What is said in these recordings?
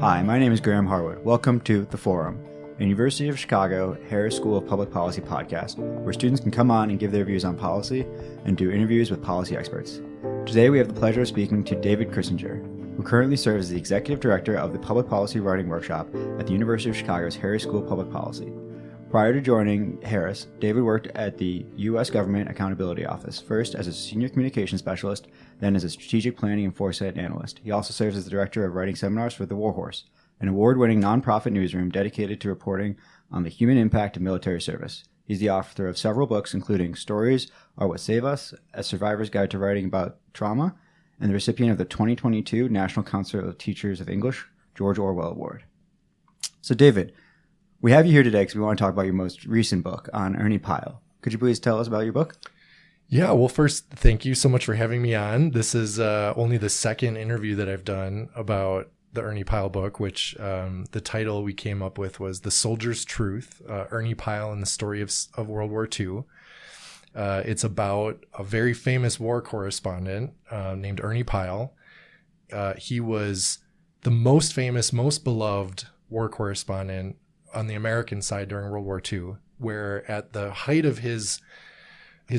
Hi, my name is Graham Harwood. Welcome to The Forum, a University of Chicago Harris School of Public Policy podcast, where students can come on and give their views on policy and do interviews with policy experts. Today we have the pleasure of speaking to David Chrisinger, who currently serves as the Executive Director of the Public Policy Writing Workshop at the University of Chicago's Harris School of Public Policy. Prior to joining Harris, David worked at the U.S. Government Accountability Office, first as a Senior Communications Specialist, then as a Strategic Planning and Foresight Analyst. He also serves as the Director of Writing Seminars for the War Horse, an award-winning nonprofit newsroom dedicated to reporting on the human impact of military service. He's the author of several books, including Stories Are What Save Us, A Survivor's Guide to Writing About Trauma, and the recipient of the 2022 National Council of Teachers of English George Orwell Award. So, David, we have you here today because we want to talk about your most recent book on Ernie Pyle. Could you please tell us about your book? Yeah, well, first, thank you so much for having me on. This is only the second interview that I've done about the Ernie Pyle book, which the title we came up with was The Soldier's Truth, Ernie Pyle and the Story of World War II. It's about a very famous war correspondent named Ernie Pyle. He was the most famous, most beloved war correspondent on the American side during World War II, where at the height of his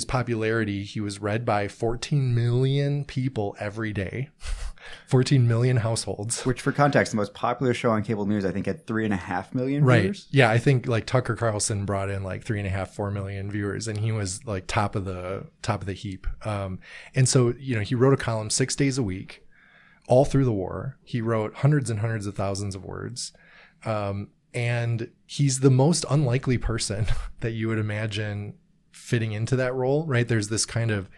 popularity, he was read by 14 million people every day, 14 million households. Which, for context, the most popular show on cable news, I think, had 3.5 million viewers. Right. Yeah, I think like Tucker Carlson brought in like 3.5, 4 million viewers, and he was like top of the heap. And so, he wrote a column 6 days a week, all through the war. He wrote hundreds and hundreds of thousands of words. And he's the most unlikely person that you would imagine fitting into that role, right? There's this kind of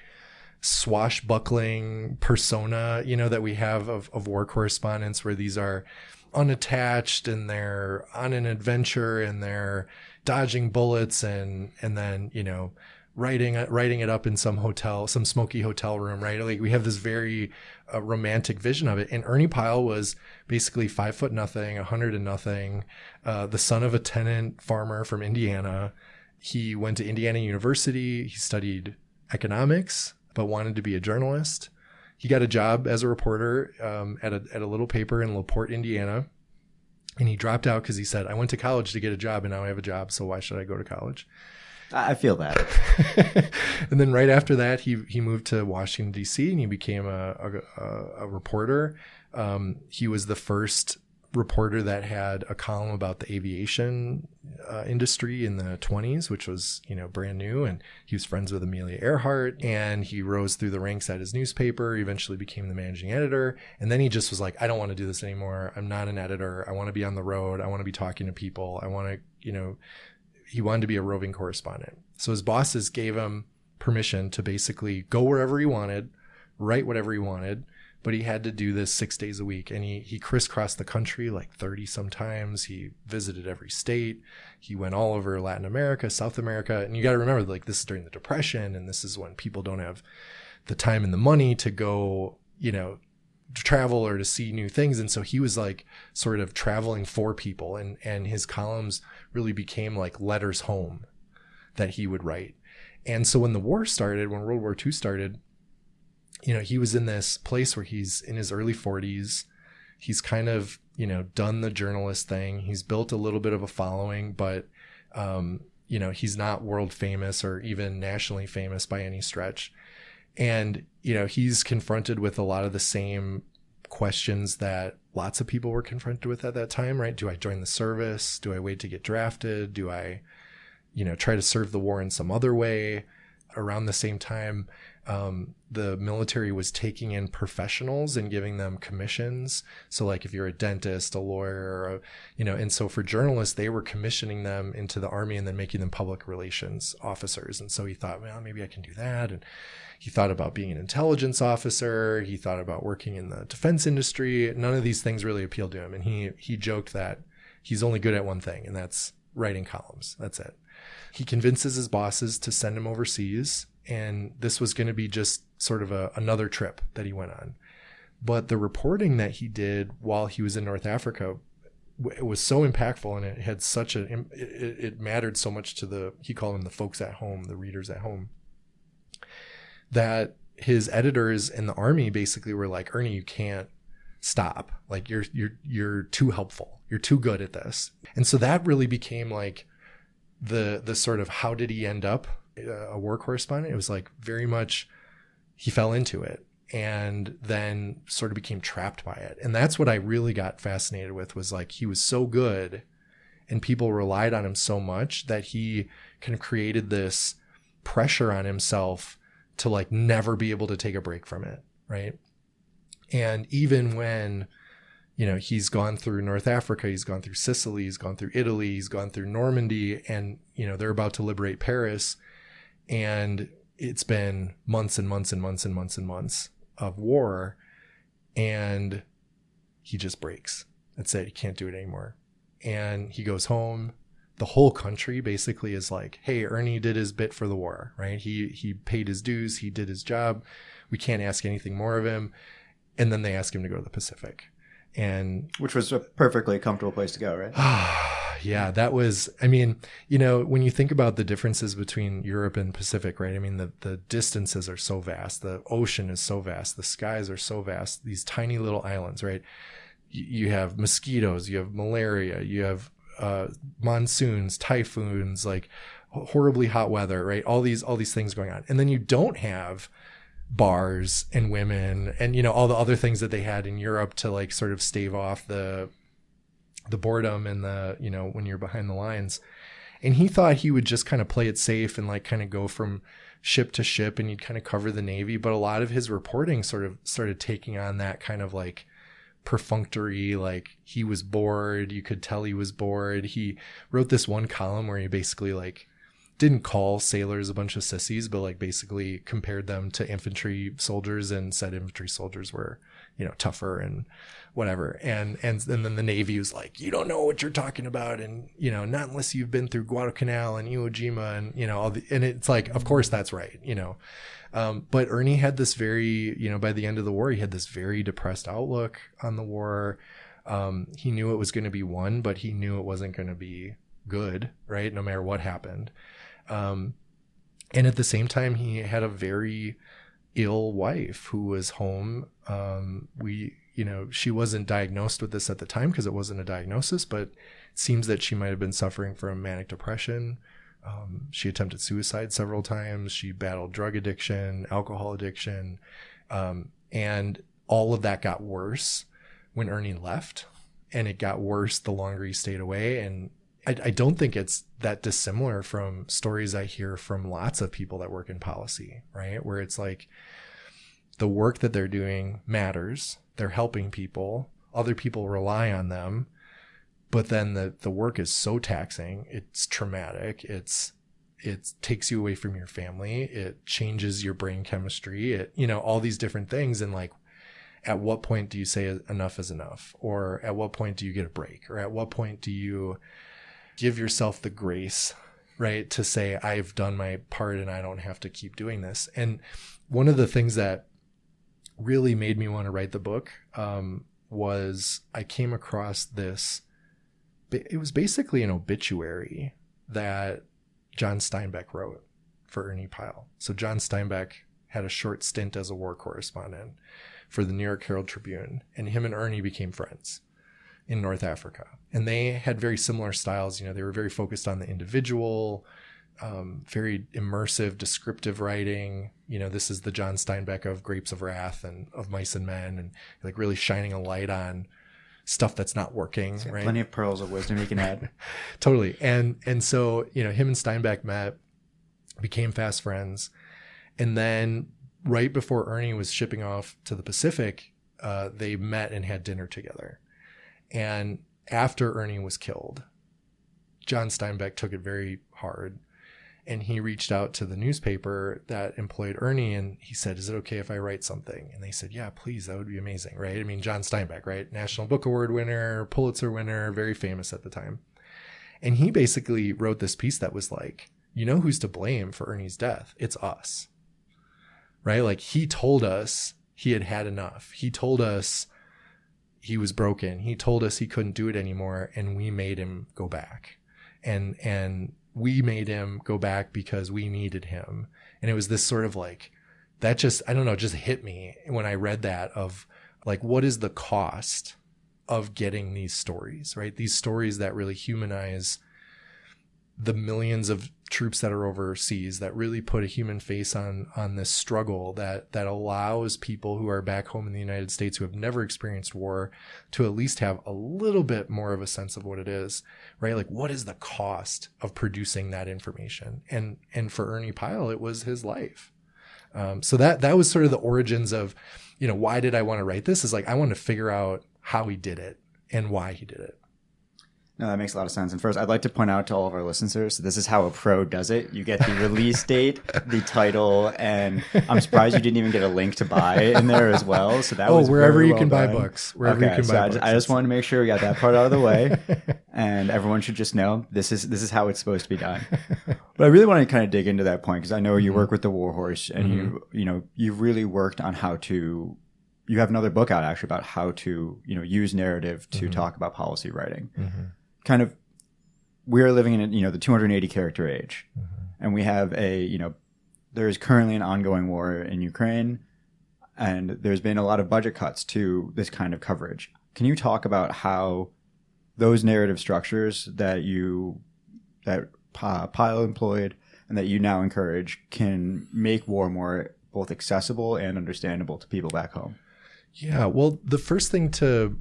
swashbuckling persona, that we have of war correspondents, where these are unattached and they're on an adventure and they're dodging bullets and then, writing it up in some smoky hotel room, right? Like we have this very romantic vision of it. And Ernie Pyle was basically 5'0", 100 and nothing, the son of a tenant farmer from Indiana. He went to Indiana University. He studied economics, but wanted to be a journalist. He got a job as a reporter at a little paper in LaPorte, Indiana. And he dropped out because he said, I went to college to get a job and now I have a job, so why should I go to college? I feel that. And then right after that, he moved to Washington, D.C., and he became a reporter. He was the first reporter that had a column about the aviation industry in the 1920s, which was, brand new. And he was friends with Amelia Earhart, and he rose through the ranks at his newspaper, eventually became the managing editor. And then he just was like, I don't want to do this anymore. I'm not an editor. I want to be on the road. I want to be talking to people. I want to, he wanted to be a roving correspondent. So his bosses gave him permission to basically go wherever he wanted, write whatever he wanted, but he had to do this 6 days a week. And he crisscrossed the country like 30 sometimes. He visited every state. He went all over Latin America, South America. And you got to remember, like, this is during the Depression, and this is when people don't have the time and the money to go, to travel or to see new things. And so he was like sort of traveling for people, and his columns really became like letters home that he would write. And so when the war started, when World War II started, he was in this place where he's in his early 40s. He's kind of, done the journalist thing. He's built a little bit of a following, but, he's not world famous or even nationally famous by any stretch. And, he's confronted with a lot of the same questions that lots of people were confronted with at that time, right? Do I join the service? Do I wait to get drafted? Do I, try to serve the war in some other way? Around the same time, the military was taking in professionals and giving them commissions. So like if you're a dentist, a lawyer, and so for journalists, they were commissioning them into the army and then making them public relations officers. And so he thought, well, maybe I can do that. And he thought about being an intelligence officer. He thought about working in the defense industry. None of these things really appealed to him. And he joked that he's only good at one thing, and that's writing columns. That's it. He convinces his bosses to send him overseas. And this was going to be just sort of another trip that he went on. But the reporting that he did while he was in North Africa, it was so impactful, and it had it mattered so much to he called them the folks at home, the readers at home, that his editors in the army basically were like, Ernie, you can't stop. Like you're too helpful. You're too good at this. And so that really became like the sort of, how did he end up a war correspondent? It was like very much, he fell into it and then sort of became trapped by it. And that's what I really got fascinated with, was like, he was so good and people relied on him so much that he kind of created this pressure on himself to like never be able to take a break from it. Right. And even when, you know, he's gone through North Africa, he's gone through Sicily, he's gone through Italy, he's gone through Normandy, and, you know, they're about to liberate Paris. And it's been months and months and months and months and months of war. And he just breaks. That's it. He can't do it anymore. And he goes home. The whole country basically is like, hey, Ernie did his bit for the war, right? He paid his dues. He did his job. We can't ask anything more of him. And then they ask him to go to the Pacific. And which was a perfectly comfortable place to go, right? Yeah, that was, I mean, you know, when you think about the differences between Europe and Pacific, right? I mean, the distances are so vast. The ocean is so vast. The skies are so vast. These tiny little islands, right? You have mosquitoes, you have malaria, you have monsoons, typhoons, like horribly hot weather, right? All these things going on. And then you don't have bars and women and, you know, all the other things that they had in Europe to like sort of stave off the boredom and the, you know, when you're behind the lines. And he thought he would just kind of play it safe and like kind of go from ship to ship and you'd kind of cover the Navy. But a lot of his reporting sort of started taking on that kind of like perfunctory, like he was bored. You could tell he was bored. He wrote this one column where he basically like didn't call sailors a bunch of sissies, but like basically compared them to infantry soldiers and said infantry soldiers were, you know, tougher and whatever. And then the Navy was like, you don't know what you're talking about. And, you know, not unless you've been through Guadalcanal and Iwo Jima and, you know, and it's like, of course that's right. You know, but Ernie had this very, you know, by the end of the war, he had this very depressed outlook on the war. He knew it was going to be won, but he knew it wasn't going to be good, right? No matter what happened. And at the same time, he had a very ill wife who was home. You know, she wasn't diagnosed with this at the time because it wasn't a diagnosis, but it seems that she might have been suffering from manic depression. She attempted suicide several times. She battled drug addiction, alcohol addiction. And all of that got worse when Ernie left, and it got worse the longer he stayed away. And I don't think it's that dissimilar from stories I hear from lots of people that work in policy, right? Where it's like the work that they're doing matters. They're helping people. Other people rely on them. But then the work is so taxing. It's traumatic. It takes you away from your family. It changes your brain chemistry. It, you know, all these different things. And like, at what point do you say enough is enough? Or at what point do you get a break? Or at what point do you give yourself the grace, right, to say, I've done my part and I don't have to keep doing this. And one of the things that really made me want to write the book was I came across this. It was basically an obituary that John Steinbeck wrote for Ernie Pyle. So John Steinbeck had a short stint as a war correspondent for the New York Herald Tribune, and him and Ernie became friends in North Africa. And they had very similar styles. You know, they were very focused on the individual, very immersive, descriptive writing. You know, this is the John Steinbeck of Grapes of Wrath and of Mice and Men, and like really shining a light on stuff that's not working. Right? Plenty of pearls of wisdom you can add. Totally. And so, you know, him and Steinbeck met, became fast friends. And then right before Ernie was shipping off to the Pacific, they met and had dinner together. And after Ernie was killed, John Steinbeck took it very hard. And he reached out to the newspaper that employed Ernie, and he said, is it okay if I write something? And they said, yeah, please, that would be amazing, right? I mean, John Steinbeck, right? National Book Award winner, Pulitzer winner, very famous at the time. And he basically wrote this piece that was like, you know who's to blame for Ernie's death? It's us, right? Like, he told us he had had enough. He told us he was broken. He told us he couldn't do it anymore, and we made him go back. And we made him go back because we needed him. And it was this sort of like, that just, I don't know, just hit me when I read that of Like, what is the cost of getting these stories, right? These stories that really humanize the millions of troops that are overseas, that really put a human face on this struggle that allows people who are back home in the United States who have never experienced war to at least have a little bit more of a sense of what it is, right? Like, what is the cost of producing that information? And for Ernie Pyle, it was his life. So that was sort of the origins of, why did I want to write this? Is like, I wanted to figure out how he did it and why he did it. No, that makes a lot of sense. And first, I'd like to point out to all of our listeners, this is how a pro does it. You get the release date, the title, and I'm surprised you didn't even get a link to buy in there as well. So that was wherever very you well can buy done. books. Wherever you can buy books. I just wanted to make sure we got that part out of the way, and everyone should just know this is how it's supposed to be done. But I really want to kind of dig into that point, because I know you work with the War Horse, and you've really worked on how to. You have another book out actually about how to use narrative to talk about policy writing. Kind of, we are living in the 280 character age, and we have there is currently an ongoing war in Ukraine, and there's been a lot of budget cuts to this kind of coverage. Can you talk about how those narrative structures that Pyle employed and that you now encourage can make war more both accessible and understandable to people back home? Yeah, well, the first thing to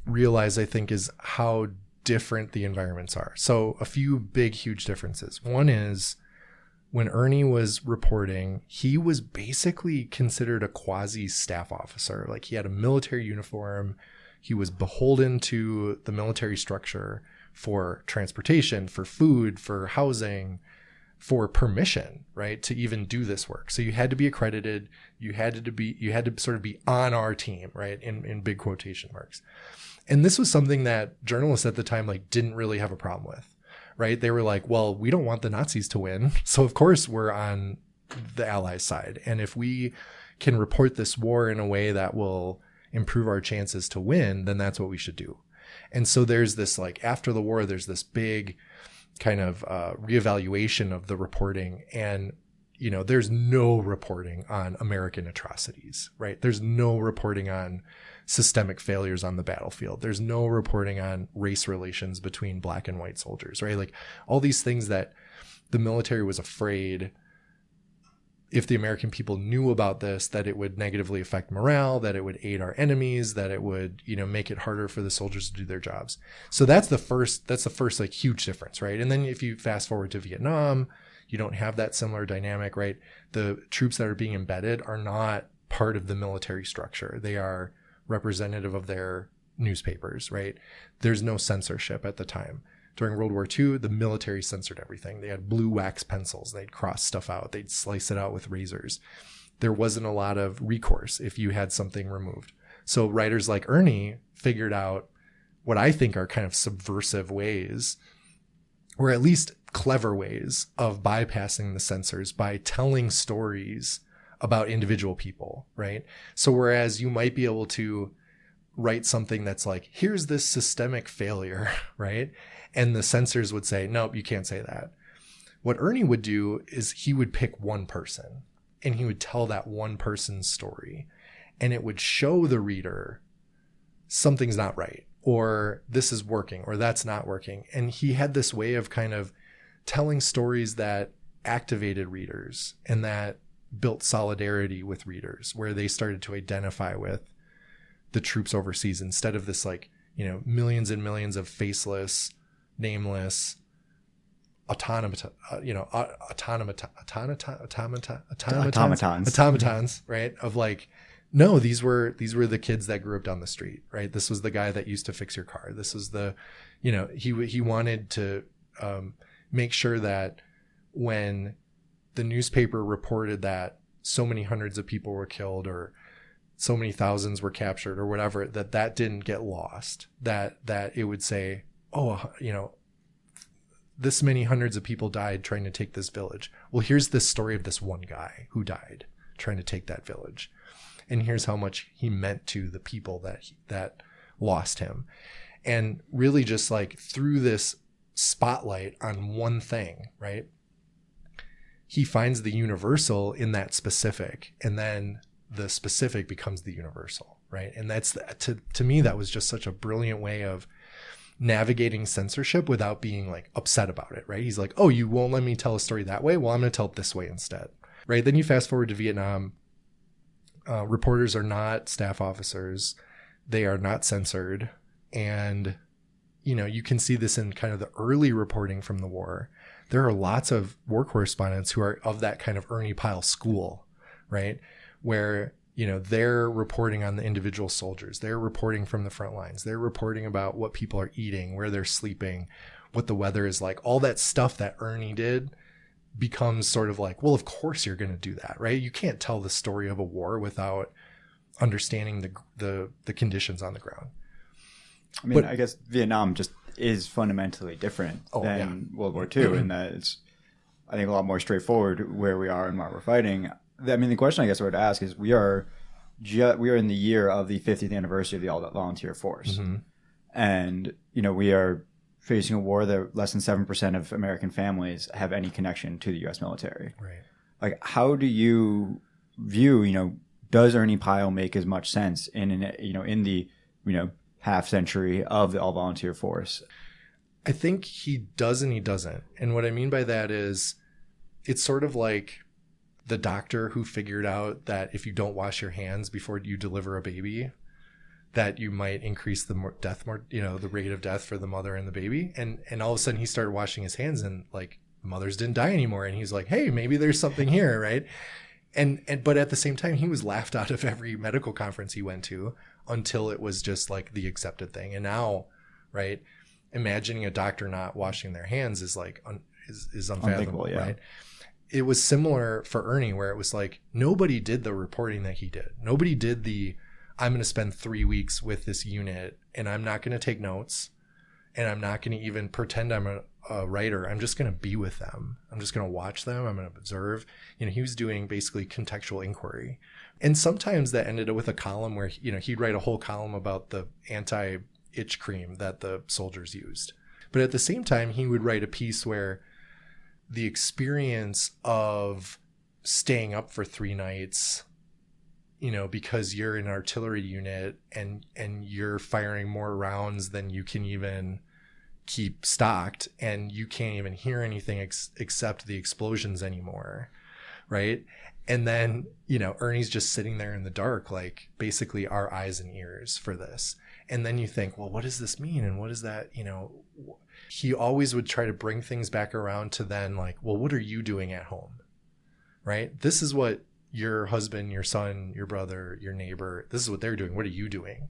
realize, I think, is how different the environments are. So a few big, huge differences. One is when Ernie was reporting, he was basically considered a quasi staff officer. Like, he had a military uniform. He was beholden to the military structure for transportation, for food, for housing, for permission, right, to even do this work. So you had to be accredited. You had to sort of be on our team, right, in big quotation marks. And this was something that journalists at the time didn't really have a problem with, right? They were like, well, we don't want the Nazis to win, so of course we're on the Allies' side. And if we can report this war in a way that will improve our chances to win, then that's what we should do. And so there's this, after the war, there's this big kind of reevaluation of the reporting, and there's no reporting on American atrocities, right? There's no reporting on systemic failures on the battlefield. There's no reporting on race relations between black and white soldiers, right? Like, all these things that the military was afraid, if the American people knew about this, that it would negatively affect morale, that it would aid our enemies, that it would, make it harder for the soldiers to do their jobs. So that's the first huge difference, right? And then if you fast forward to Vietnam, you don't have that similar dynamic, right? The troops that are being embedded are not part of the military structure. They are representative of their newspapers, right? There's no censorship at the time. During World War II, the military censored everything. They had blue wax pencils. They'd cross stuff out. They'd slice it out with razors. There wasn't a lot of recourse if you had something removed. So writers like Ernie figured out what I think are kind of subversive ways, or at least clever ways, of bypassing the censors by telling stories about individual people, right? So whereas you might be able to write something that's like, here's this systemic failure, right? And the censors would say, nope, you can't say that. What Ernie would do is he would pick one person and he would tell that one person's story, and it would show the reader something's not right, or this is working, or that's not working. And he had this way of kind of telling stories that activated readers and that built solidarity with readers, where they started to identify with the troops overseas instead of this millions and millions of faceless, nameless automatons, right? Of no, these were the kids that grew up down the street, right? This was the guy that used to fix your car. This was the, he wanted to make sure that when the newspaper reported that so many hundreds of people were killed or so many thousands were captured or whatever, that didn't get lost, that it would say, oh, this many hundreds of people died trying to take this village. Well, here's this story of this one guy who died trying to take that village. And here's how much he meant to the people that lost him. And really just through this spotlight on one thing, right? He finds the universal in that specific, and then the specific becomes the universal, right? And that's to me, that was just such a brilliant way of navigating censorship without being like upset about it, right? He's like, oh, you won't let me tell a story that way? Well, I'm going to tell it this way instead, right? Then you fast forward to Vietnam. Reporters are not staff officers. They are not censored. And, you know, you can see this in kind of the early reporting from the war. There are lots of war correspondents who are of that kind of Ernie Pyle school, right? Where, you know, they're reporting on the individual soldiers. They're reporting from the front lines. They're reporting about what people are eating, where they're sleeping, what the weather is like. All that stuff that Ernie did becomes sort of like, well, of course you're going to do that, right? You can't tell the story of a war without understanding the conditions on the ground. I mean, I guess Vietnam just is fundamentally different than World War II in that it's, I think, a lot more straightforward where we are and what we're fighting. I mean, the question I guess I would ask is we are in the year of the 50th anniversary of the All-Volunteer Force. Mm-hmm. And, you know, we are facing a war that less than 7% of American families have any connection to the U.S. military. Right. Like, how do you view, you know, does Ernie Pyle make as much sense in the half century of the All-Volunteer Force? I think he does and he doesn't. And what I mean by that is it's sort of like the doctor who figured out that if you don't wash your hands before you deliver a baby, that you might increase the the rate of death for the mother and the baby. And all of a sudden he started washing his hands and like mothers didn't die anymore. And he's like, hey, maybe there's something here. Right. But at the same time, he was laughed out of every medical conference he went to until it was just like the accepted thing. And now, right, imagining a doctor not washing their hands is like is unfathomable, right? It was similar for Ernie, where it was like nobody did the reporting that he did. Nobody did I'm going to spend 3 weeks with this unit and I'm not going to take notes and I'm not going to even pretend I'm a writer. I'm just going to be with them. I'm just going to watch them. I'm going to observe. You know, he was doing basically contextual inquiry. And sometimes that ended up with a column where, you know, he'd write a whole column about the anti-itch cream that the soldiers used. But at the same time, he would write a piece where the experience of staying up for 3 nights, you know, because you're an artillery unit and you're firing more rounds than you can even keep stocked and you can't even hear anything except the explosions anymore, right? And then, you know, Ernie's just sitting there in the dark, like basically our eyes and ears for this. And then you think, well, what does this mean? And what is that? You know, he always would try to bring things back around to then like, well, what are you doing at home? Right? This is what your husband, your son, your brother, your neighbor, this is what they're doing. What are you doing?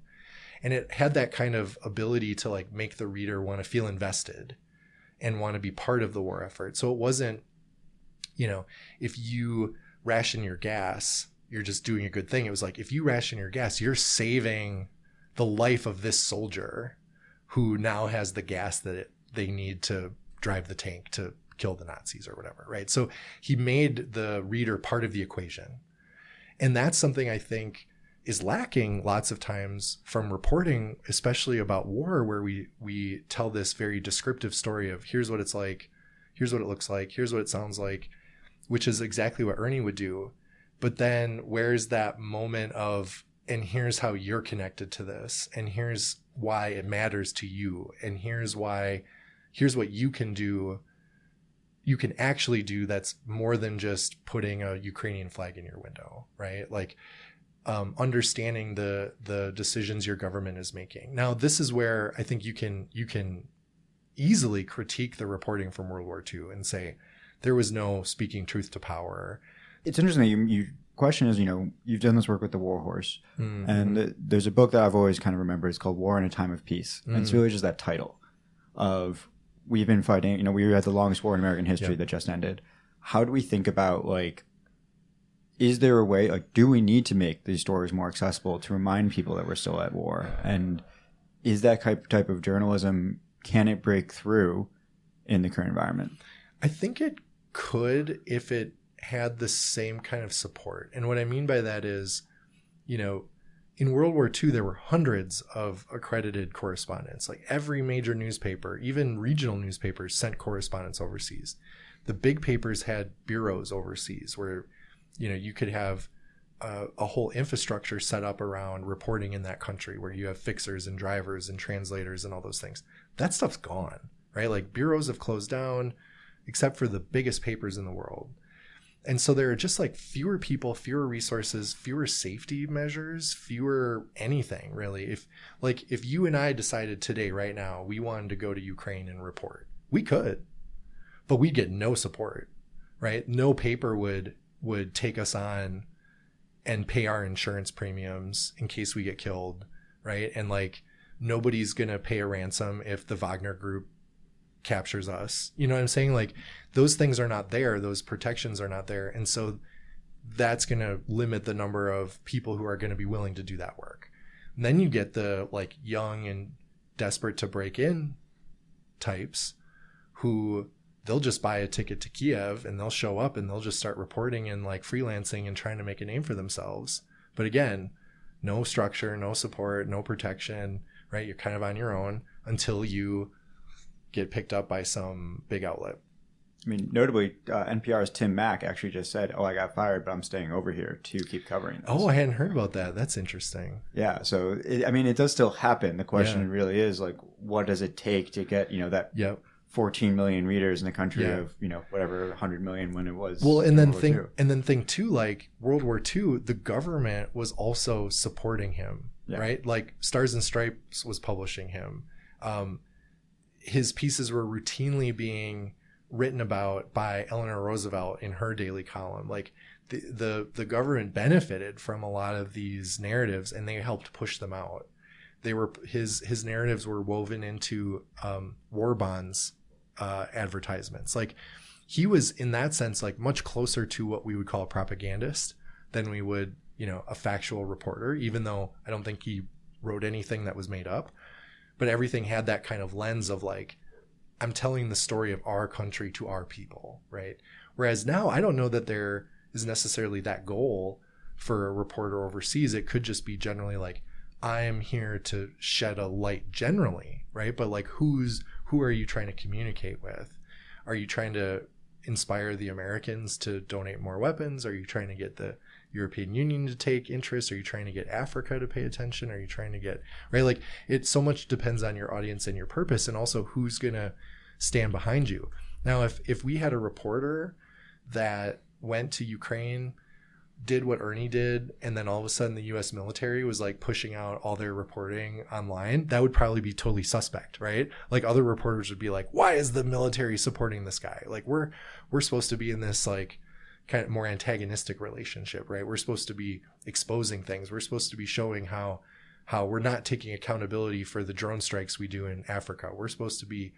And it had that kind of ability to like make the reader want to feel invested and want to be part of the war effort. So it wasn't, you know, if you ration your gas, you're just doing a good thing. It was like, if you ration your gas, you're saving the life of this soldier who now has the gas that they need to drive the tank to kill the Nazis or whatever, right? So he made the reader part of the equation. And that's something I think is lacking lots of times from reporting, especially about war, where we tell this very descriptive story of here's what it's like, here's what it looks like, here's what it sounds like, which is exactly what Ernie would do. But then where's that moment of, and here's how you're connected to this, and here's why it matters to you, and here's what you can do, you can actually do that's more than just putting a Ukrainian flag in your window, right? Like understanding the decisions your government is making. Now, this is where I think you can easily critique the reporting from World War II and say there was no speaking truth to power. It's interesting that you question is, you know, you've done this work with the War Horse, mm-hmm. and there's a book that I've always kind of remembered. It's called War in a Time of Peace. Mm-hmm. And it's really just that title of we've been fighting, you know, we had the longest war in American history that just ended. How do we think about, like, is there a way, like, do we need to make these stories more accessible to remind people that we're still at war? And is that type of journalism, can it break through in the current environment? I think it could if it had the same kind of support. And what I mean by that is, you know, in World War II, there were hundreds of accredited correspondents. Like every major newspaper, even regional newspapers, sent correspondents overseas. The big papers had bureaus overseas where, you know, you could have a whole infrastructure set up around reporting in that country where you have fixers and drivers and translators and all those things. That stuff's gone, right? Like bureaus have closed down except for the biggest papers in the world. And so there are just like fewer people, fewer resources, fewer safety measures, fewer anything really. If you and I decided today, right now, we wanted to go to Ukraine and report, we could, but we'd get no support, right? No paper would take us on and pay our insurance premiums in case we get killed, right? And like nobody's going to pay a ransom if the Wagner group captures us. You know what I'm saying? Like those things are not there. Those protections are not there. And so that's going to limit the number of people who are going to be willing to do that work. And then you get the like young and desperate to break in types who they'll just buy a ticket to Kiev and they'll show up and they'll just start reporting and like freelancing and trying to make a name for themselves. But again, no structure, no support, no protection, right? You're kind of on your own until you get picked up by some big outlet. I mean, notably, NPR's Tim Mack actually just said, I got fired, but I'm staying over here to keep covering this. Oh, I hadn't heard about that. That's interesting. Yeah. So, it does still happen. The question really is, like, what does it take to get, that 14 million readers in a country of, whatever, 100 million when it was. Well, and then think too, like World War II, the government was also supporting him, right? Like Stars and Stripes was publishing him. His pieces were routinely being written about by Eleanor Roosevelt in her daily column. Like the government benefited from a lot of these narratives and they helped push them out. They were his narratives were woven into war bonds advertisements. Like he was in that sense like much closer to what we would call a propagandist than we would, a factual reporter, even though I don't think he wrote anything that was made up. But everything had that kind of lens of like, I'm telling the story of our country to our people, right? Whereas now I don't know that there is necessarily that goal for a reporter overseas. It could just be generally like, I am here to shed a light generally, right? But like who are you trying to communicate with? Are you trying to inspire the Americans to donate more weapons? Are you trying to get the European Union to take interest? Are you trying to get Africa to pay attention? Are you trying to get, right? Like it so much depends on your audience and your purpose and also who's going to stand behind you. Now, if we had a reporter that went to Ukraine, did what Ernie did, and then all of a sudden the US military was like pushing out all their reporting online, that would probably be totally suspect, right? Like other reporters would be like, why is the military supporting this guy? Like we're supposed to be in this like kind of more antagonistic relationship, right? We're supposed to be exposing things. We're supposed to be showing how we're not taking accountability for the drone strikes we do in Africa. We're supposed to be,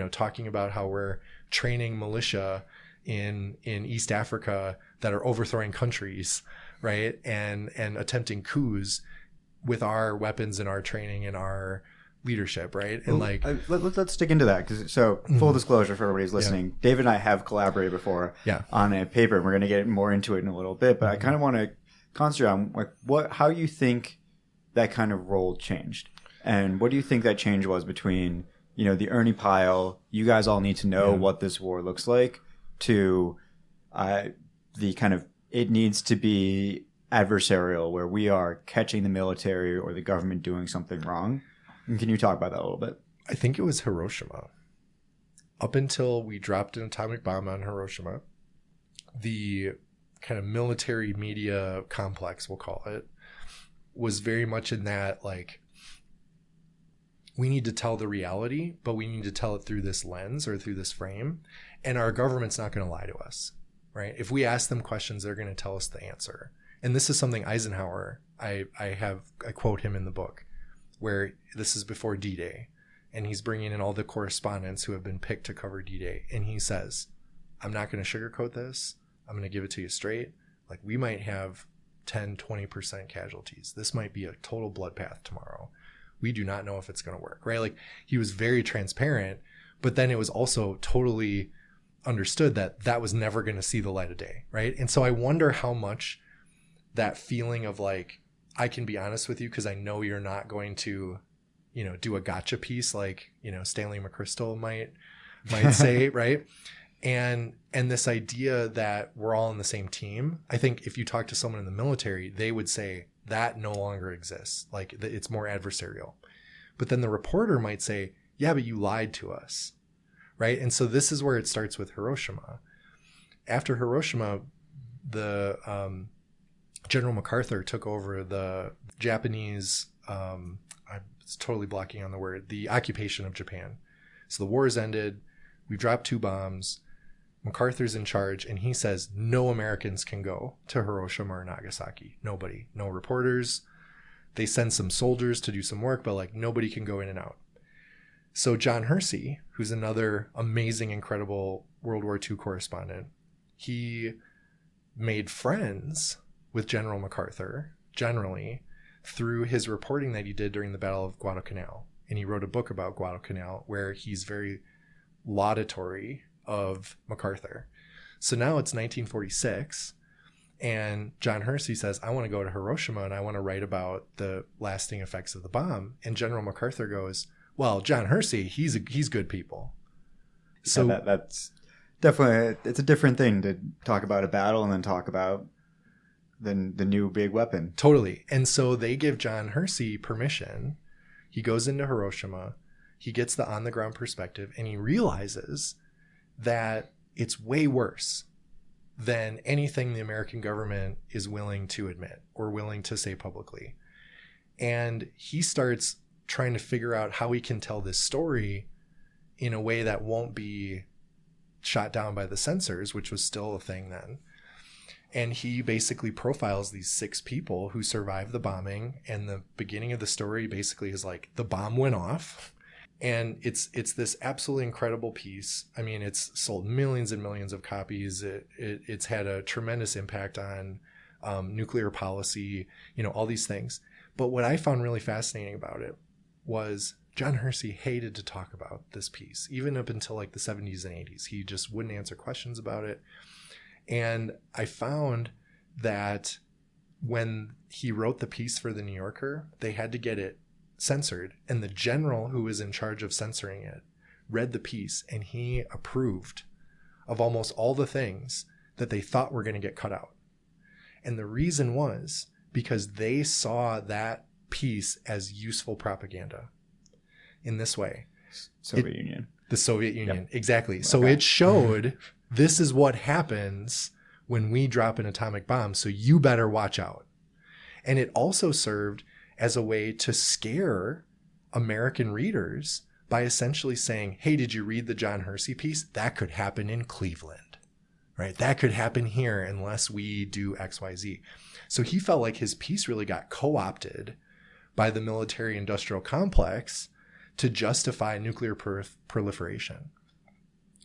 talking about how we're training militia in East Africa that are overthrowing countries, right? And attempting coups with our weapons and our training and our leadership, right? And let's dig into that because full disclosure for everybody's listening, David and I have collaborated before on a paper, and we're going to get more into it in a little bit. But I kind of want to concentrate on like how you think that kind of role changed, and what do you think that change was between the Ernie Pyle, you guys all need to know what this war looks like, to the kind of it needs to be adversarial where we are catching the military or the government doing something wrong. And can you talk about that a little bit? I think it was Hiroshima. Up until we dropped an atomic bomb on Hiroshima, the kind of military media complex, we'll call it, was very much in that like, we need to tell the reality, but we need to tell it through this lens or through this frame. And our government's not going to lie to us, right? If we ask them questions, they're going to tell us the answer. And this is something Eisenhower, I quote him in the book, where this is before D-Day. And he's bringing in all the correspondents who have been picked to cover D-Day. And he says, I'm not going to sugarcoat this. I'm going to give it to you straight. Like we might have 10, 20% casualties. This might be a total bloodbath tomorrow. We do not know if it's going to work, right? Like he was very transparent, but then it was also totally understood that was never going to see the light of day, right? And so I wonder how much that feeling of like, I can be honest with you because I know you're not going to, do a gotcha piece like, Stanley McChrystal might say, right? And this idea that we're all on the same team, I think if you talk to someone in the military, they would say that no longer exists. Like it's more adversarial. But then the reporter might say, yeah, but you lied to us. Right. And so this is where it starts with Hiroshima. After Hiroshima, the General MacArthur took over the Japanese, I'm totally blocking on the word, the occupation of Japan. So the war has ended. We've dropped 2 bombs. MacArthur's in charge, and he says no Americans can go to Hiroshima or Nagasaki. Nobody. No reporters. They send some soldiers to do some work, but like nobody can go in and out. So John Hersey, who's another amazing, incredible World War II correspondent, he made friends with General MacArthur, generally, through his reporting that he did during the Battle of Guadalcanal. And he wrote a book about Guadalcanal where he's very laudatory of MacArthur. So now it's 1946, and John Hersey says, I want to go to Hiroshima and I want to write about the lasting effects of the bomb. And General MacArthur goes, well, John Hersey, he's good people. So yeah, that's definitely, it's a different thing to talk about a battle and then talk about the new big weapon. Totally. And so they give John Hersey permission. He goes into Hiroshima. He gets the on-the-ground perspective, and he realizes that it's way worse than anything the American government is willing to admit or willing to say publicly. And he starts trying to figure out how he can tell this story in a way that won't be shot down by the censors, which was still a thing then. And he basically profiles these 6 people who survived the bombing. And the beginning of the story basically is like, the bomb went off. And it's this absolutely incredible piece. I mean, it's sold millions and millions of copies. It's had a tremendous impact on nuclear policy, all these things. But what I found really fascinating about it was John Hersey hated to talk about this piece, even up until like the 70s and 80s. He just wouldn't answer questions about it. And I found that when he wrote the piece for the New Yorker, they had to get it censored. And the general who was in charge of censoring it read the piece, and he approved of almost all the things that they thought were going to get cut out. And the reason was because they saw that piece as useful propaganda in this way. Soviet Union. The Soviet Union. Yep. Exactly. So it showed this is what happens when we drop an atomic bomb. So you better watch out. And it also served as a way to scare American readers by essentially saying, hey, did you read the John Hersey piece? That could happen in Cleveland, right? That could happen here unless we do X, Y, Z. So he felt like his piece really got co-opted by the military industrial complex to justify nuclear proliferation,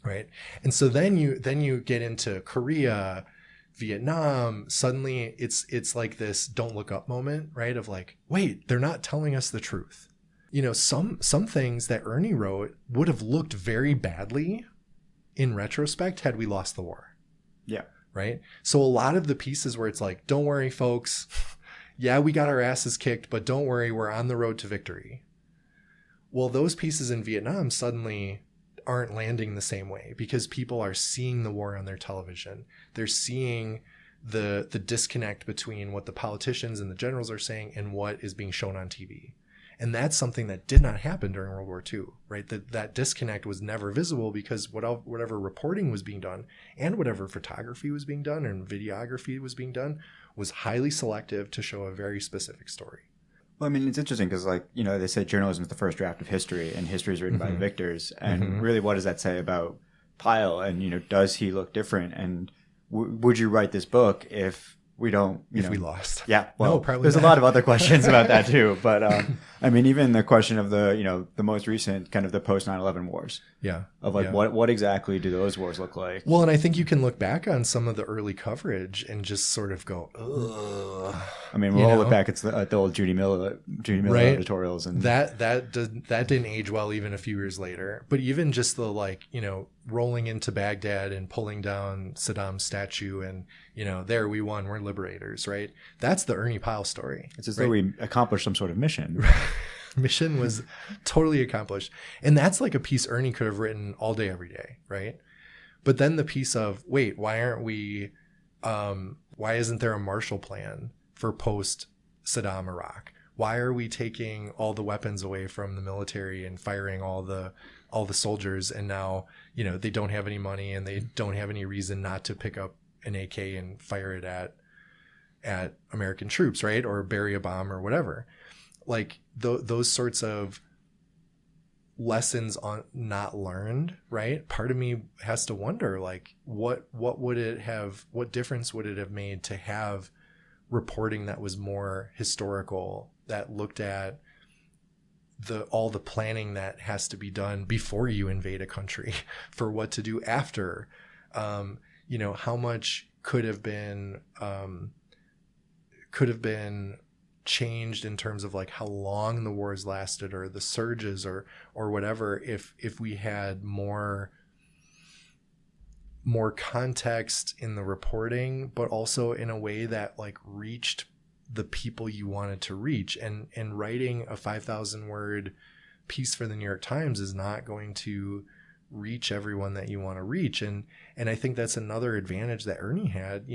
right? And so then you get into Korea, Vietnam. Suddenly it's like this don't look up moment, right? Of like, wait, they're not telling us the truth. Some things that Ernie wrote would have looked very badly in retrospect had we lost the war. Yeah. Right. So a lot of the pieces where it's like, don't worry, folks. Yeah, we got our asses kicked, but don't worry, we're on the road to victory. Well, those pieces in Vietnam suddenly aren't landing the same way because people are seeing the war on their television. They're seeing the disconnect between what the politicians and the generals are saying and what is being shown on TV. And that's something that did not happen during World War II, right? That disconnect was never visible because whatever reporting was being done and whatever photography was being done and videography was being done was highly selective to show a very specific story. Well, I mean, it's interesting because, they say journalism is the first draft of history, and history is written by the victors. And really, what does that say about Pyle? And, does he look different? And would you write this book if we don't, if we lost? Yeah. Well, no, probably there's not. a lot of other questions about that too. But, even the question of the most recent kind of the post 9/11 wars. Yeah. Of what exactly do those wars look like? Well, and I think you can look back on some of the early coverage and just sort of go, ugh. I mean, we'll all look back at the old Judy Miller right? Editorials, and that didn't age well even a few years later. But even just the rolling into Baghdad and pulling down Saddam's statue and there we won, we're liberators, right? That's the Ernie Pyle story. It's as though we accomplished some sort of mission. Mission was totally accomplished. And that's like a piece Ernie could have written all day, every day, right? But then the piece of, wait, why isn't there a Marshall Plan for post Saddam Iraq? Why are we taking all the weapons away from the military and firing all the soldiers? And now, they don't have any money and they don't have any reason not to pick up an AK and fire it at American troops, right? Or bury a bomb or whatever. Like those sorts of lessons on not learned, right? Part of me has to wonder, like, what difference would it have made to have reporting that was more historical, that looked at all the planning that has to be done before you invade a country for what to do after. How much could have been changed in terms of like how long the wars lasted or the surges or whatever, if we had more context in the reporting, but also in a way that like reached the people you wanted to reach. And writing a 5,000 word piece for the New York Times is not going to reach everyone that you want to reach. And I think that's another advantage that Ernie had,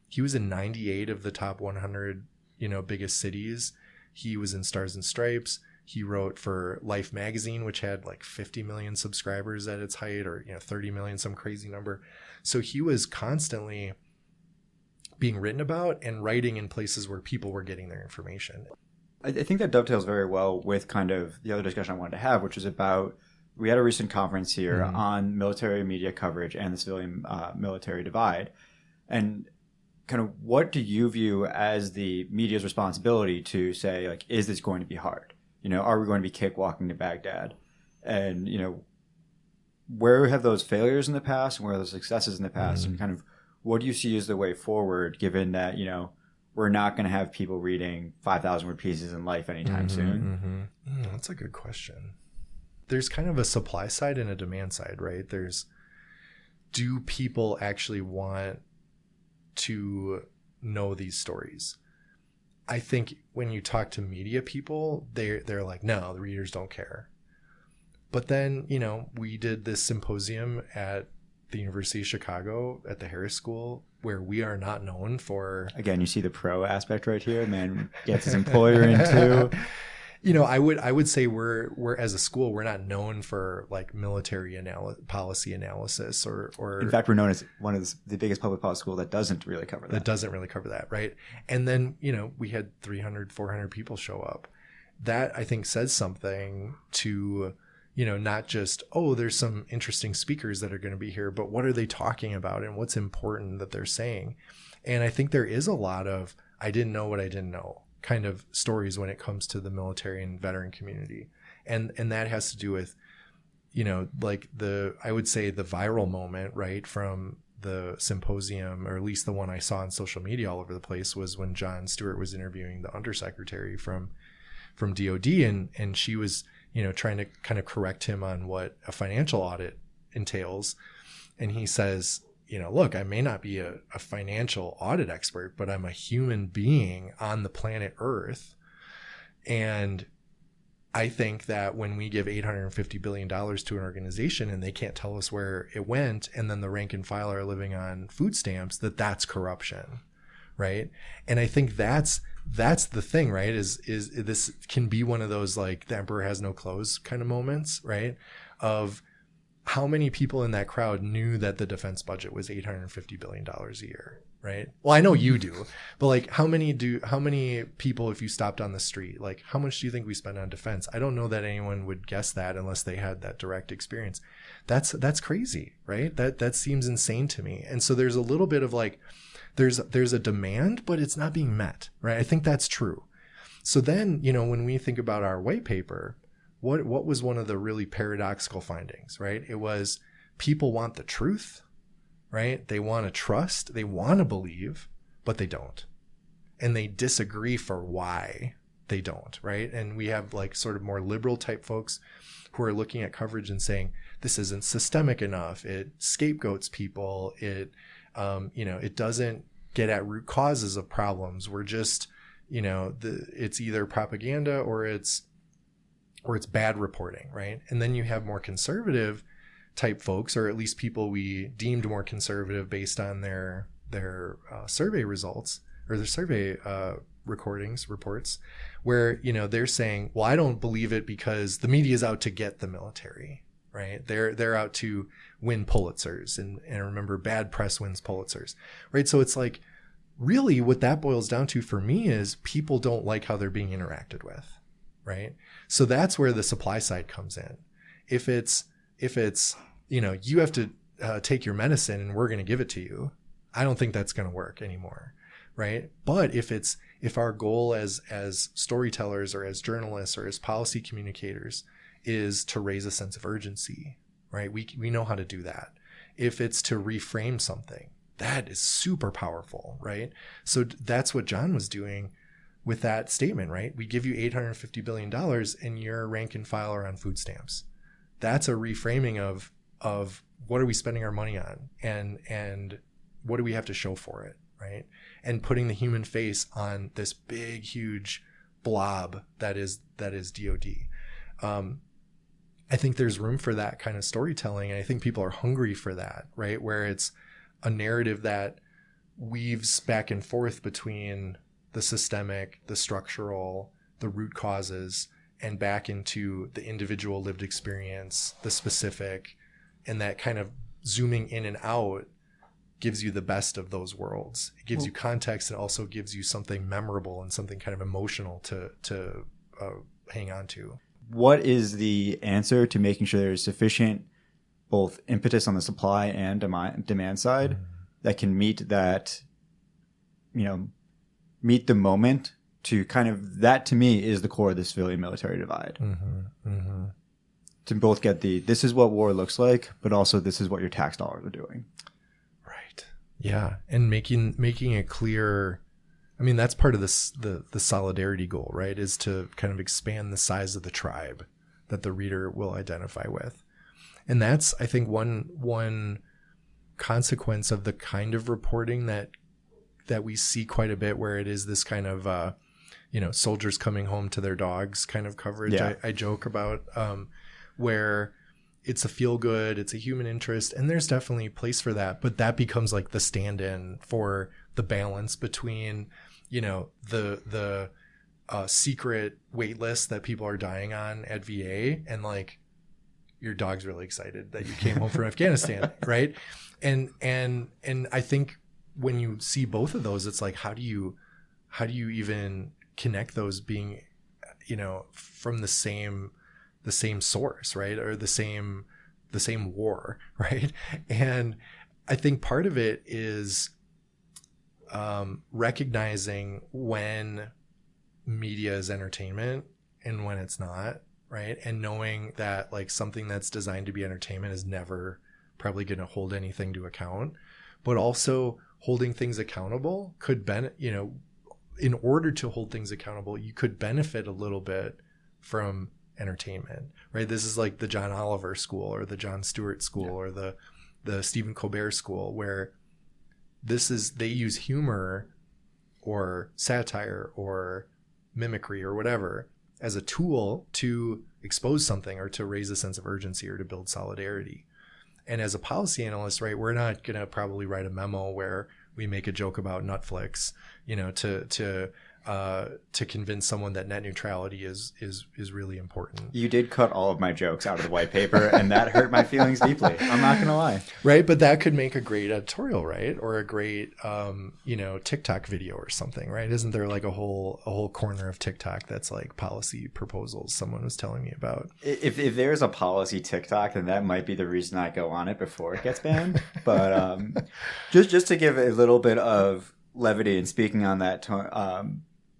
he was in 98 of the top 100, biggest cities. He was in Stars and Stripes. He wrote for Life magazine, which had like 50 million subscribers at its height, or 30 million, some crazy number. So he was constantly being written about and writing in places where people were getting their information. I think that dovetails very well with kind of the other discussion I wanted to have, which is about, we had a recent conference here on military media coverage and the civilian military divide. And kind of what do you view as the media's responsibility to say, like, is this going to be hard? Are we going to be cakewalking to Baghdad? And, where have those failures in the past and where are those successes in the past? And kind of what do you see as the way forward, given that, we're not going to have people reading 5,000 word pieces in Life anytime soon? That's a good question. There's kind of a supply side and a demand side, right? Do people actually want to know these stories? I think when you talk to media people, they're like, no, the readers don't care. But then, we did this symposium at the University of Chicago at the Harris School, where we are not known for... Again, you see the pro aspect right here. Man gets his employer into... I would say we're as a school, we're not known for like military policy analysis or in fact, we're known as one of the biggest public policy school that doesn't really cover that. That doesn't really cover that, right? And then, we had 300, 400 people show up. That I think says something to, not just, oh, there's some interesting speakers that are going to be here, but what are they talking about and what's important that they're saying? And I think there is a lot of, I didn't know what I didn't know kind of stories when it comes to the military and veteran community. And that has to do with, like I would say the viral moment, right, from the symposium, or at least the one I saw on social media all over the place, was when Jon Stewart was interviewing the undersecretary from DOD, and she was, trying to kind of correct him on what a financial audit entails. And he says, look, I may not be a financial audit expert, but I'm a human being on the planet Earth. And I think that when we give $850 billion to an organization and they can't tell us where it went, and then the rank and file are living on food stamps, that's corruption, right? And I think that's the thing, right? Is this can be one of those like the emperor has no clothes kind of moments, right? Of how many people in that crowd knew that the defense budget was $850 billion a year, right? Well, I know you do, but like how many people, if you stopped on the street, like how much do you think we spend on defense? I don't know that anyone would guess that unless they had that direct experience. That's crazy, right? That seems insane to me. And so there's a little bit of like, there's a demand, but it's not being met, right? I think that's true. So then, when we think about our white paper, what was one of the really paradoxical findings, right? It was people want the truth, right? They want to trust, they want to believe, but they don't. And they disagree for why they don't, right? And we have like sort of more liberal type folks who are looking at coverage and saying, this isn't systemic enough. It scapegoats people. It, it doesn't get at root causes of problems. We're just, it's either propaganda or it's bad reporting, right? And then you have more conservative type folks, or at least people we deemed more conservative based on their survey results or their survey reports, where, you know, they're saying, well, I don't believe it because the media is out to get the military, right? They're out to win Pulitzers, and remember, bad press wins Pulitzers, right? So it's like, really what that boils down to for me is people don't like how they're being interacted with, right? So that's where the supply side comes in. If it's, you know, you have to take your medicine and we're going to give it to you, I don't think that's going to work anymore, right? But if our goal as storytellers or as journalists or as policy communicators is to raise a sense of urgency, right? We know how to do that. If it's to reframe something, that is super powerful, right? So that's what John was doing with that statement, right? We give you $850 billion and your rank and file are on food stamps. That's a reframing of what are we spending our money on, and what do we have to show for it, right? And putting the human face on this big, huge blob that is DOD. I think there's room for that kind of storytelling, and I think people are hungry for that, right? Where it's a narrative that weaves back and forth between the systemic, the structural, the root causes, and back into the individual lived experience, the specific, and that kind of zooming in and out gives you the best of those worlds. It gives you context, and also gives you something memorable and something kind of emotional to hang on to. What is the answer to making sure there's sufficient both impetus on the supply and demand side that can meet that, you know, meet the moment to kind of, that to me is the core of the civilian military divide. To both get this is what war looks like, but also this is what your tax dollars are doing. Right. Yeah. And making it clear. I mean, that's part of this, the solidarity goal, right? Is to kind of expand the size of the tribe that the reader will identify with. And that's, I think, one consequence of the kind of reporting that we see quite a bit, where it is this kind of, you know, soldiers coming home to their dogs kind of coverage. Yeah. I joke about, where it's a feel good, it's a human interest, and there's definitely a place for that. But that becomes like the stand-in for the balance between, you know, the secret wait list that people are dying on at VA, and like, your dog's really excited that you came home from Afghanistan, right? And I think when you see both of those, it's like, how do you even connect those being, you know, from the same source, right? Or the same war, right? And I think part of it is recognizing when media is entertainment and when it's not, right? And knowing that like something that's designed to be entertainment is never probably going to hold anything to account, but also holding things accountable could you know, in order to hold things accountable, you could benefit a little bit from entertainment, right? This is like the John Oliver school or the Jon Stewart school, or the Stephen Colbert school, where they use humor or satire or mimicry or whatever as a tool to expose something or to raise a sense of urgency or to build solidarity. And as a policy analyst, right, we're not going to probably write a memo where we make a joke about Netflix, you know, to convince someone that net neutrality is really important. You did cut all of my jokes out of the white paper, and that hurt my feelings deeply. I'm not going to lie. Right. But that could make a great editorial, right? Or a great, you know, TikTok video or something, right? Isn't there like a whole corner of TikTok that's like policy proposals someone was telling me about? If there's a policy TikTok, then that might be the reason I go on it before it gets banned. But just to give a little bit of levity and speaking on that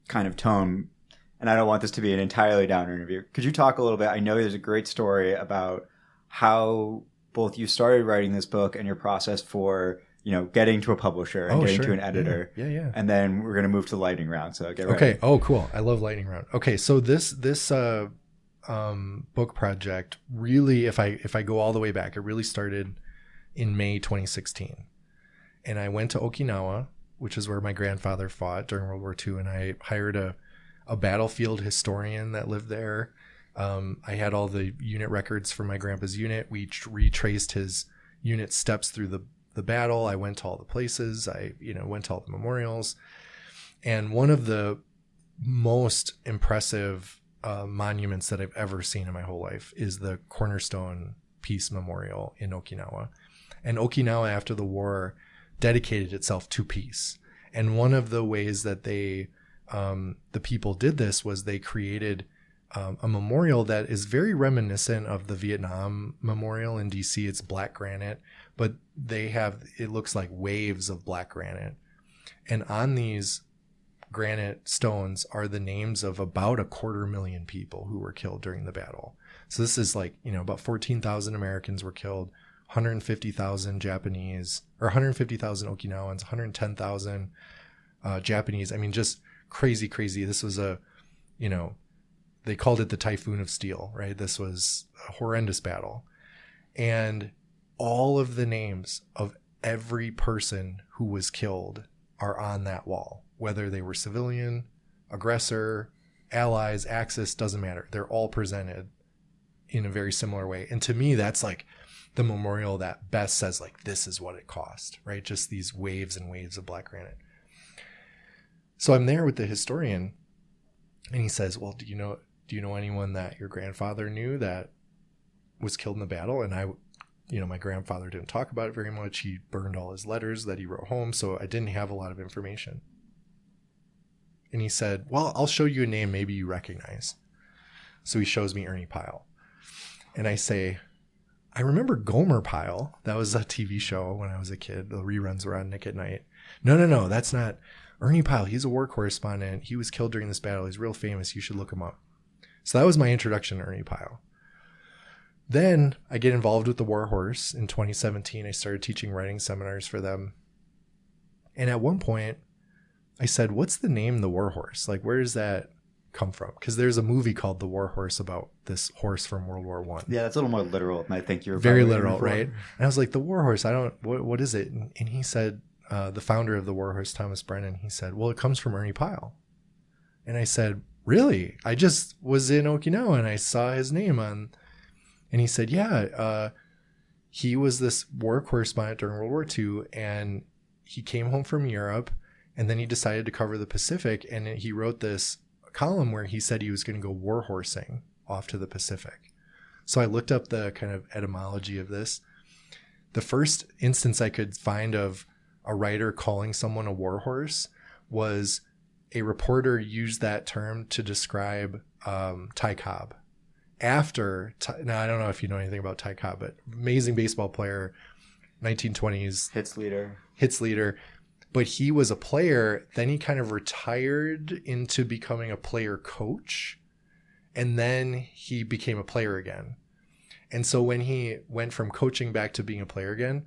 kind of tone, and I don't want this to be an entirely down interview, could you talk a little bit? I know there's a great story about how both you started writing this book and your process for, you know, getting to a publisher and getting to an editor. Yeah. And then we're going to move to the lightning round. So get ready. Okay. Oh, cool. I love lightning round. Okay. So this book project really, if I go all the way back, it really started in May 2016. And I went to Okinawa, which is where my grandfather fought during World War II. And I hired a battlefield historian that lived there I had all the unit records from my grandpa's unit. We retraced his unit steps through the battle. I went to all the places. I went to all the memorials. And one of the most impressive monuments that I've ever seen in my whole life is the Cornerstone Peace Memorial in Okinawa. And Okinawa, after the war, dedicated itself to peace. And one of the ways that the people did this was they created a memorial that is very reminiscent of the Vietnam Memorial in DC. It's black granite, but it looks like waves of black granite. And on these granite stones are the names of about 250,000 people who were killed during the battle. So this is about 14,000 Americans were killed, 150,000 Japanese, or 150,000 Okinawans, 110,000 Japanese. I mean, just crazy. This was they called it the Typhoon of Steel, right? This was a horrendous battle. And all of the names of every person who was killed are on that wall, whether they were civilian, aggressor, allies, Axis, doesn't matter. They're all presented in a very similar way. And to me, that's like the memorial that best says, like, this is what it cost, right? Just these waves and waves of black granite. So I'm there with the historian, and he says, well, do you know anyone that your grandfather knew that was killed in the battle? And my grandfather didn't talk about it very much. He burned all his letters that he wrote home, so I didn't have a lot of information. And he said, well, I'll show you a name maybe you recognize. So he shows me Ernie Pyle. And I say, I remember Gomer Pyle. That was a TV show when I was a kid. The reruns were on Nick at Night. No, that's not Ernie Pyle. He's a war correspondent. He was killed during this battle. He's real famous. You should look him up. So that was my introduction to Ernie Pyle. Then I get involved with the War Horse. In 2017, I started teaching writing seminars for them. And at one point, I said, what's the name the War Horse? Like, where does that come from? Because there's a movie called The War Horse about this horse from World War I. Yeah, that's a little more literal than I think you're very literal, right? And I was like, the War Horse, what is it? And he said, the founder of the War Horse, Thomas Brennan, he said, well, it comes from Ernie Pyle. And I said, really? I just was in Okinawa and I saw his name on, and he said, yeah, he was this war correspondent during World War II, and he came home from Europe, and then he decided to cover the Pacific, and he wrote this column where he said he was going to go war horsing off to the Pacific. So I looked up the kind of etymology of this. The first instance I could find of a writer calling someone a war horse was a reporter used that term to describe Ty Cobb. Now I don't know if you know anything about Ty Cobb, but amazing baseball player, 1920s. Hits leader. But he was a player. Then he kind of retired into becoming a player coach. And then he became a player again. And so when he went from coaching back to being a player again,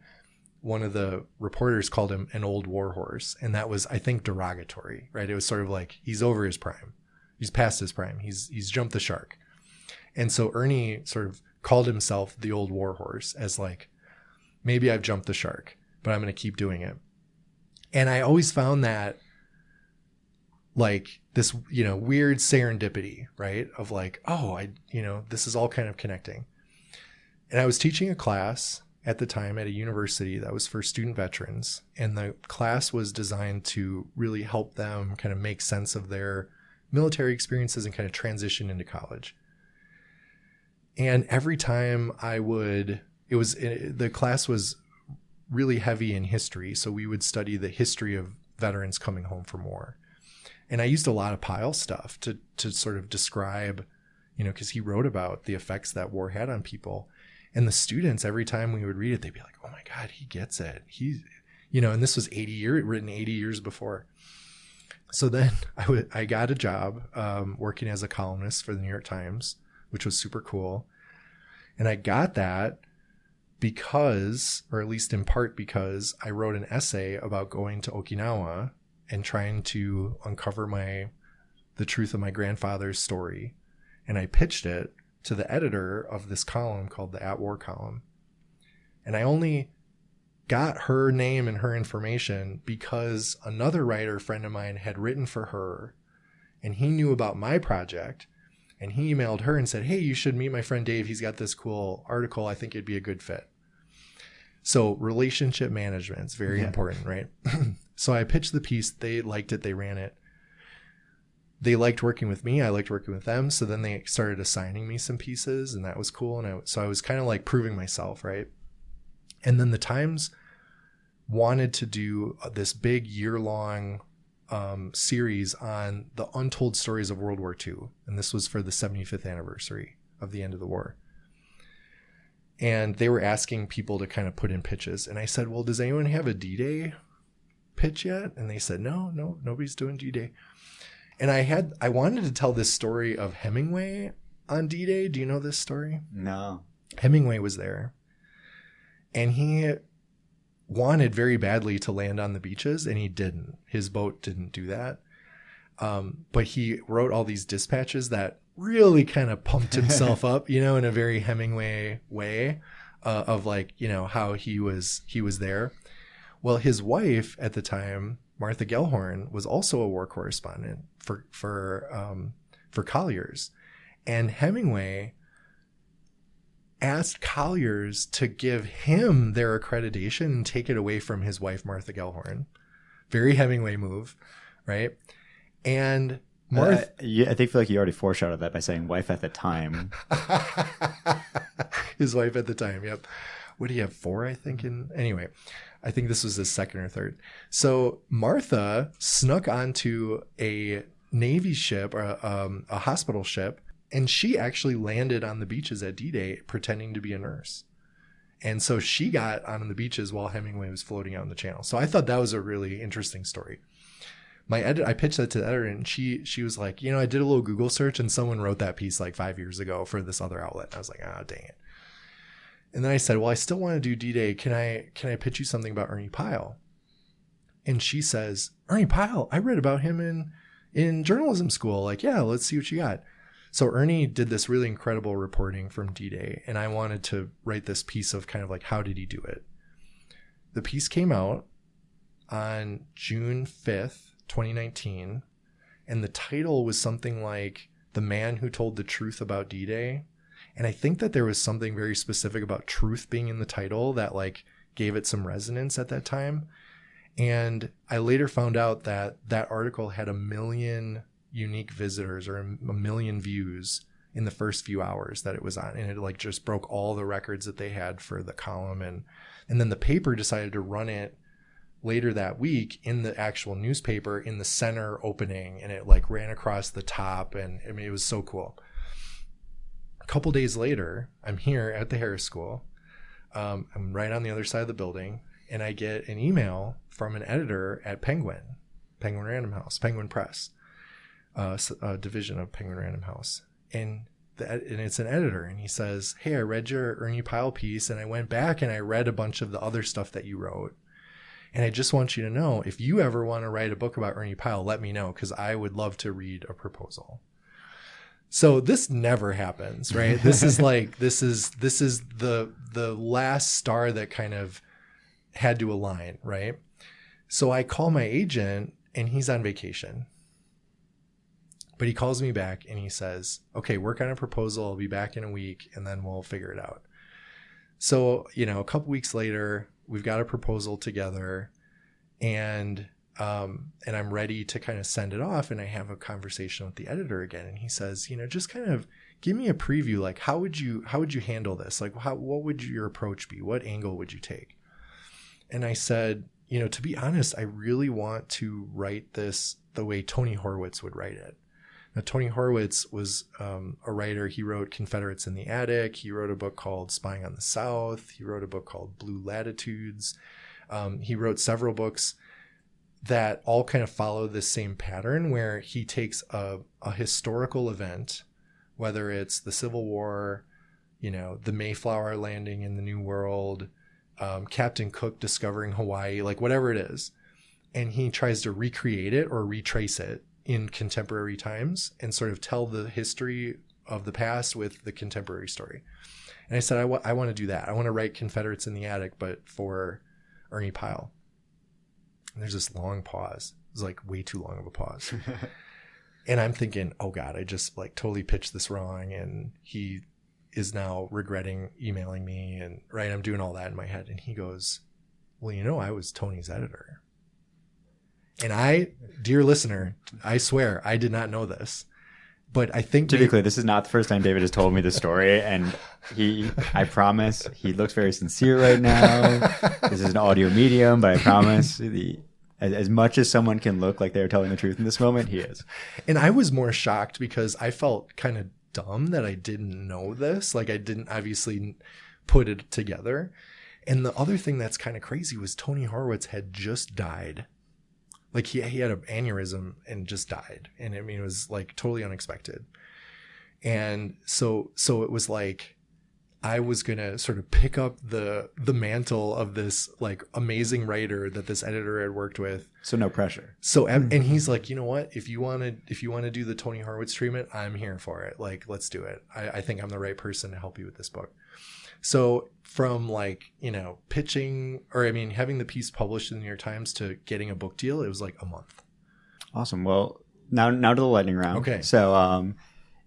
one of the reporters called him an old war horse. And that was, I think, derogatory, right? It was sort of like, he's over his prime. He's past his prime. He's jumped the shark. And so Ernie sort of called himself the old war horse as like, maybe I've jumped the shark, but I'm going to keep doing it. And I always found that like this, weird serendipity, right? Of like, oh, this is all kind of connecting. And I was teaching a class at the time at a university that was for student veterans. And the class was designed to really help them kind of make sense of their military experiences and kind of transition into college. And every time the class was really heavy in history. So we would study the history of veterans coming home from war. And I used a lot of Pyle stuff to sort of describe, because he wrote about the effects that war had on people. And the students, every time we would read it, they'd be like, oh my God, he gets it. And this was written 80 years before. So then I got a job working as a columnist for the New York Times, which was super cool. And I got that because, or at least in part because, I wrote an essay about going to Okinawa and trying to uncover the truth of my grandfather's story. And I pitched it to the editor of this column called the At War column. And I only got her name and her information because another writer friend of mine had written for her, and he knew about my project. And he emailed her and said, hey, you should meet my friend Dave. He's got this cool article. I think it'd be a good fit. So relationship management is very important, right? So I pitched the piece. They liked it. They ran it. They liked working with me. I liked working with them. So then they started assigning me some pieces, and that was cool. And so I was kind of like proving myself, right? And then the Times wanted to do this big year-long series on the untold stories of World War II. And this was for the 75th anniversary of the end of the war. And they were asking people to kind of put in pitches. And I said, well, does anyone have a D-Day pitch yet? And they said, no, nobody's doing D-Day. And I wanted to tell this story of Hemingway on D-Day. Do you know this story? No. Hemingway was there. And he wanted very badly to land on the beaches, and he didn't. His boat didn't do that. But he wrote all these dispatches that really kind of pumped himself up, in a very Hemingway way, of like, how he was there. Well, his wife at the time, Martha Gellhorn, was also a war correspondent for Collier's, and Hemingway asked Collier's to give him their accreditation and take it away from his wife, Martha Gellhorn. Very Hemingway move, right? And Martha... I feel like you already foreshadowed that by saying wife at the time. His wife at the time, yep. What do you have, 4, I think? Anyway, I think this was his second or third. So Martha snuck onto a Navy ship, or a hospital ship, and she actually landed on the beaches at D-Day pretending to be a nurse. And so she got on the beaches while Hemingway was floating out in the channel. So I thought that was a really interesting story. I pitched that to the editor, and she was like, I did a little Google search, and someone wrote that piece like 5 years ago for this other outlet. And I was like, dang it. And then I said, well, I still want to do D-Day. Can I pitch you something about Ernie Pyle? And she says, Ernie Pyle, I read about him in journalism school. Like, yeah, let's see what you got. So Ernie did this really incredible reporting from D-Day, and I wanted to write this piece of kind of like, how did he do it? The piece came out on June 5th, 2019, and the title was something like The Man Who Told the Truth About D-Day. And I think that there was something very specific about truth being in the title that like gave it some resonance at that time. And I later found out that that article had 1 million unique visitors or 1 million views in the first few hours that it was on. And it like just broke all the records that they had for the column. And then the paper decided to run it later that week in the actual newspaper in the center opening. And it like ran across the top. And I mean, it was so cool. A couple days later, I'm here at the Harris School. I'm right on the other side of the building. And I get an email from an editor at Penguin Random House, Penguin Press. A division of Penguin Random House, and it's an editor, and he says, hey, I read your Ernie Pyle piece, and I went back and I read a bunch of the other stuff that you wrote, and I just want you to know, if you ever want to write a book about Ernie Pyle, let me know, because I would love to read a proposal. So this never happens, right? This is like this is the last star that kind of had to align, right? So I call my agent, and he's on vacation. But he calls me back and he says, okay, work on a proposal. I'll be back in a week, and then we'll figure it out. So, a couple weeks later, we've got a proposal together, and I'm ready to kind of send it off. And I have a conversation with the editor again. And he says, just kind of give me a preview. Like, how would you handle this? Like, what would your approach be? What angle would you take? And I said, to be honest, I really want to write this the way Tony Horwitz would write it. Now, Tony Horwitz was a writer. He wrote Confederates in the Attic. He wrote a book called Spying on the South. He wrote a book called Blue Latitudes. He wrote several books that all kind of follow this same pattern, where he takes a historical event, whether it's the Civil War, the Mayflower landing in the New World, Captain Cook discovering Hawaii, like whatever it is, and he tries to recreate it or retrace it in contemporary times and sort of tell the history of the past with the contemporary story. And I said, I want to do that. I want to write Confederates in the Attic, but for Ernie Pyle. And there's this long pause. It was like way too long of a pause. And I'm thinking, oh God, I just like totally pitched this wrong. And he is now regretting emailing me. And right, I'm doing all that in my head. And he goes, well, you know, I was Tony's editor. And I, dear listener, I swear I did not know this. But I think typically this is not the first time David has told me the story, and I promise he looks very sincere right now. This is an audio medium, but I promise as much as someone can look like they're telling the truth in this moment, he is. And I was more shocked because I felt kind of dumb that I didn't know this. Like I didn't obviously put it together. And the other thing that's kind of crazy was Tony Horwitz had just died. Like he had an aneurysm and just died. And I mean, it was like totally unexpected. And so it was like, I was going to sort of pick up the mantle of this like amazing writer that this editor had worked with. So no pressure. So, and he's like, you know what, if you want to do the Tony Horwitz treatment, I'm here for it. Like, let's do it. I think I'm the right person to help you with this book. So from like, you know, pitching, or I mean, having the piece published in the New York Times to getting a book deal, it was like a month. Awesome. Well, now to the lightning round. Okay. So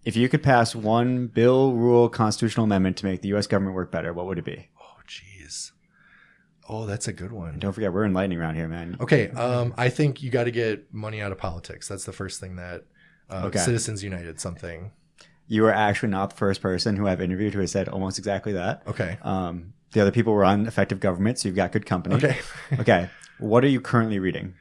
if you could pass one bill, rule, constitutional amendment to make the U.S. government work better, what would it be? Oh, geez. Oh, that's a good one. And don't forget, we're in lightning round here, man. Okay. I think you got to get money out of politics. That's the first thing that Citizens United something. You are actually not the first person who I've interviewed who has said almost exactly that. Okay. The other people were on effective government, so you've got good company. Okay. Okay. What are you currently reading?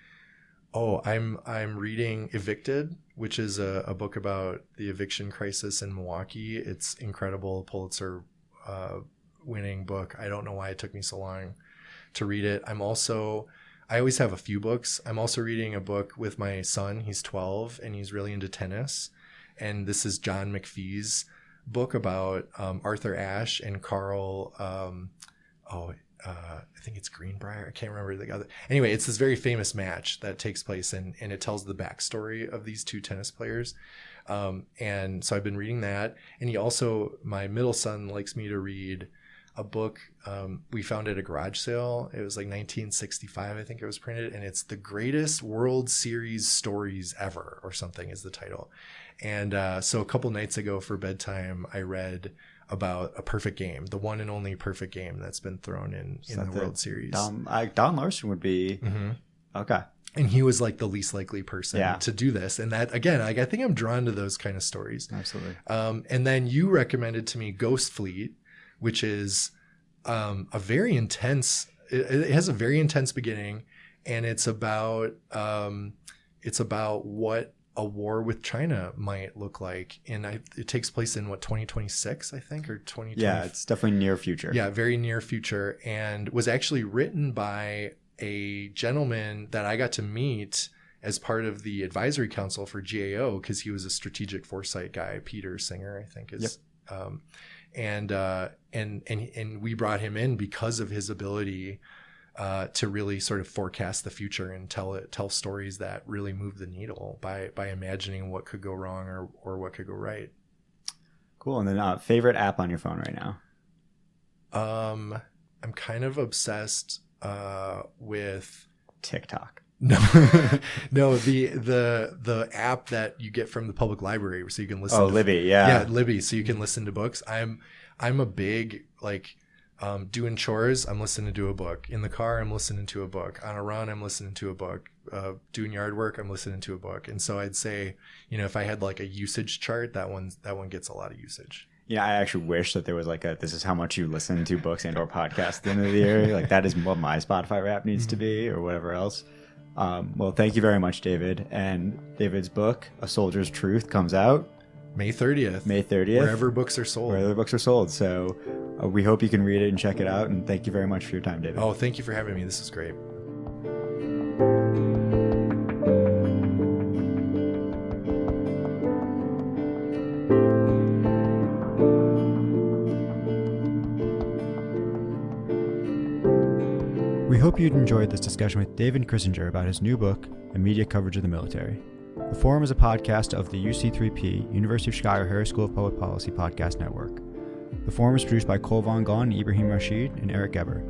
Oh, I'm reading Evicted, which is a book about the eviction crisis in Milwaukee. It's incredible, Pulitzer winning book. I don't know why it took me so long to read it. I always have a few books. I'm also reading a book with my son. He's 12 and he's really into tennis. And this is John McPhee's book about Arthur Ashe and Carl. I think it's Greenbrier. I can't remember the other. Anyway, it's this very famous match that takes place, and it tells the backstory of these two tennis players. And so I've been reading that. And my middle son likes me to read a book we found at a garage sale. It was like 1965, I think it was printed, and it's The Greatest World Series Stories Ever or something is the title. And so a couple nights ago for bedtime, I read about a perfect game, the one and only perfect game that's been thrown in the World Series. Don Larson would be okay. And he was like the least likely person to do this. And that, again, I think I'm drawn to those kind of stories. Absolutely. And then you recommended to me Ghost Fleet, which is a very intense, it has a very intense beginning, and it's about what a war with China might look like. And it takes place in 2026, I think, or 2020. Yeah, it's definitely near future. Yeah, very near future, and was actually written by a gentleman that I got to meet as part of the advisory council for GAO, because he was a strategic foresight guy. Peter Singer, I think is. Yep. And we brought him in because of his ability to really sort of forecast the future and tell stories that really move the needle by imagining what could go wrong or what could go right. Cool. And then favorite app on your phone right now? I'm kind of obsessed with TikTok. No, the app that you get from the public library so you can listen. Oh, Libby, yeah, Libby, so you can listen to books. I'm a big doing chores. I'm listening to a book in the car. I'm listening to a book on a run. I'm listening to a book. Doing yard work. I'm listening to a book. And so I'd say, if I had like a usage chart, that one gets a lot of usage. Yeah, I actually wish that there was this is how much you listen to books and or podcasts at the end of the year. Like that is what my Spotify rap needs to be, or whatever else. Well, thank you very much, David. And David's book, A Soldier's Truth, comes out May 30th. May 30th. Wherever books are sold. So we hope you can read it and check it out. And thank you very much for your time, David. Oh, thank you for having me. This is great. We hope you'd enjoyed this discussion with David Chrisinger about his new book and media coverage of the military. The Forum is a podcast of the UC3P, University of Chicago Harris School of Public Policy Podcast Network. The Forum is produced by Cole Von Gaughan, Ibrahim Rashid, and Eric Geber.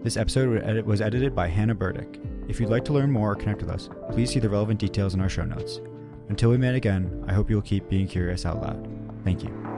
This episode was edited by Hannah Burdick. If you'd like to learn more or connect with us, please see the relevant details in our show notes. Until we meet again, I hope you will keep being curious out loud. Thank you.